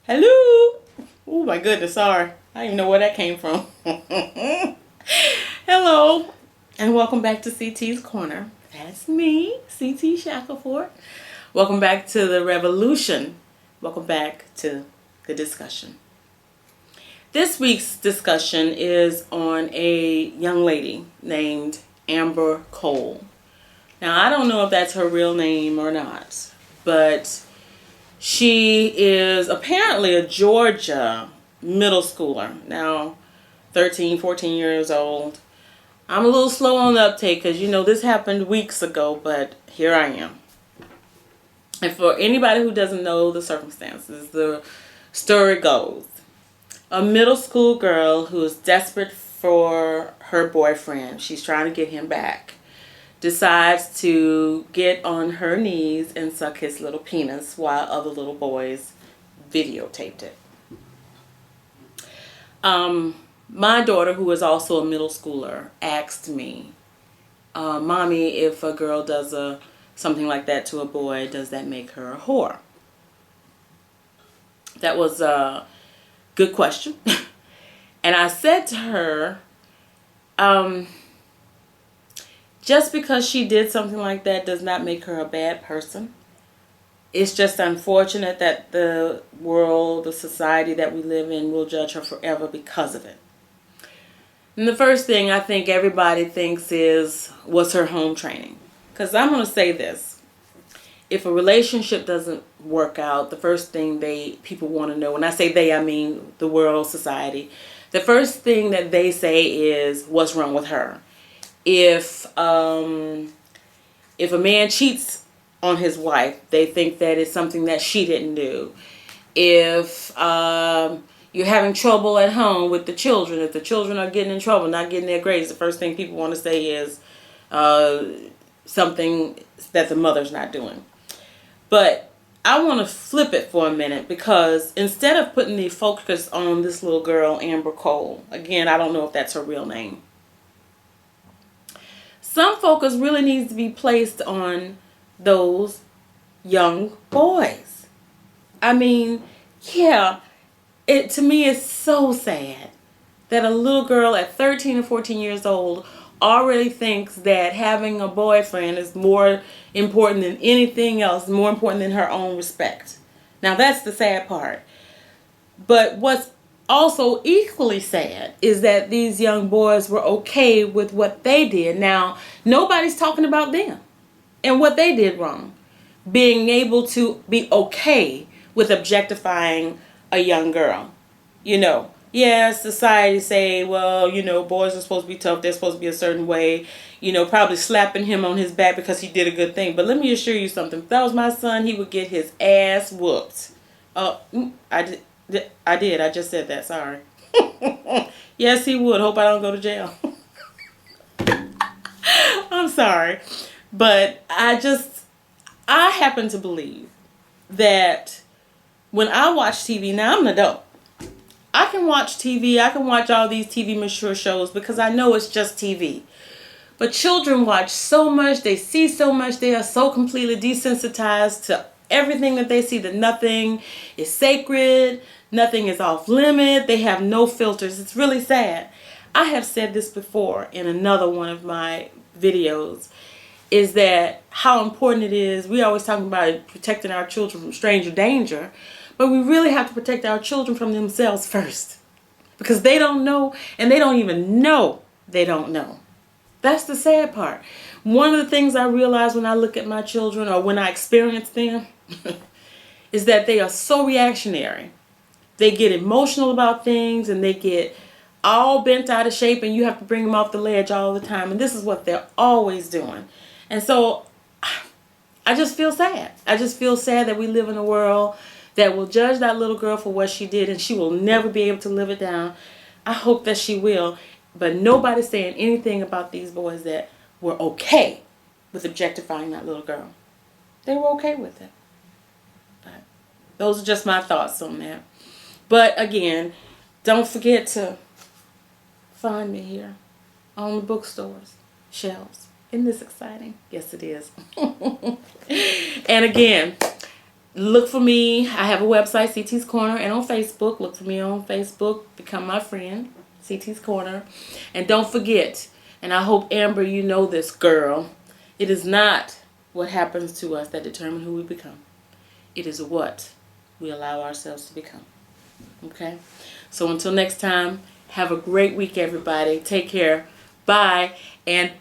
Hello. Oh my goodness, sorry. I didn't even know where that came from. Hello. And welcome back to CT's Corner. That's me, CT Shackleford. Welcome back to the revolution. Welcome back to the discussion. This week's discussion is on a young lady named Amber Cole. Now, I don't know if that's her real name or not, but she is apparently a Georgia middle schooler. Now, 13, 14 years old. I'm a little slow on the uptake because, this happened weeks ago, but here I am. And for anybody who doesn't know the circumstances, the story goes. A middle school girl who is desperate for her boyfriend, she's trying to get him back, decides to get on her knees and suck his little penis while other little boys videotaped it. My daughter, who is also a middle schooler, asked me, Mommy, if a girl does something like that to a boy, does that make her a whore? That was a good question. And I said to her, just because she did something like that does not make her a bad person. It's just unfortunate that the world, the society that we live in will judge her forever because of it. And the first thing I think everybody thinks is, what's her home training? Because I'm going to say this. If a relationship doesn't work out, the first thing people want to know, when I say they, I mean the world, society, the first thing that they say is, what's wrong with her? If a man cheats on his wife, they think that it's something that she didn't do. If you're having trouble at home with the children, if the children are getting in trouble, not getting their grades, the first thing people want to say is something that the mother's not doing. But I want to flip it for a minute, because instead of putting the focus on this little girl, Amber Cole, again, I don't know if that's her real name, some focus really needs to be placed on those young boys. I mean, yeah, to me it's so sad that a little girl at 13 or 14 years old already thinks that having a boyfriend is more important than anything else, more important than her own respect. Now, that's the sad part. But what's also equally sad is that these young boys were okay with what they did. Now, nobody's talking about them and what they did wrong. Being able to be okay with objectifying a young girl. Society say, well, boys are supposed to be tough. They're supposed to be a certain way. Probably slapping him on his back because he did a good thing. But let me assure you something. If that was my son, he would get his ass whooped. I did. I just said that. Sorry. Yes, he would. Hope I don't go to jail. I'm sorry. But I happen to believe that when I watch TV, now I'm an adult. I can watch TV. I can watch all these TV mature shows because I know it's just TV. But children watch so much. They see so much. They are so completely desensitized to everything that they see, that nothing is sacred. Nothing is off limit. They have no filters. It's really sad. I have said this before in another one of my videos, is that how important it is. We always talk about protecting our children from stranger danger, but we really have to protect our children from themselves first, because they don't know, and they don't even know they don't know. That's the sad part. One of the things I realize when I look at my children, or when I experience them, is that they are so reactionary. They get emotional about things, and they get all bent out of shape, and you have to bring them off the ledge all the time. And this is what they're always doing. And so I just feel sad. I just feel sad that we live in a world that will judge that little girl for what she did, and she will never be able to live it down. I hope that she will. But nobody's saying anything about these boys that were okay with objectifying that little girl. They were okay with it. But those are just my thoughts on that. But again, don't forget to find me here on the bookstores shelves. Isn't this exciting? Yes, it is. And again, look for me. I have a website, CT's Corner, and on Facebook. Look for me on Facebook. Become my friend, CT's Corner. And don't forget, and I hope, Amber, you know this, girl, it is not what happens to us that determine who we become. It is what we allow ourselves to become. Okay? So until next time, have a great week, everybody. Take care. Bye. And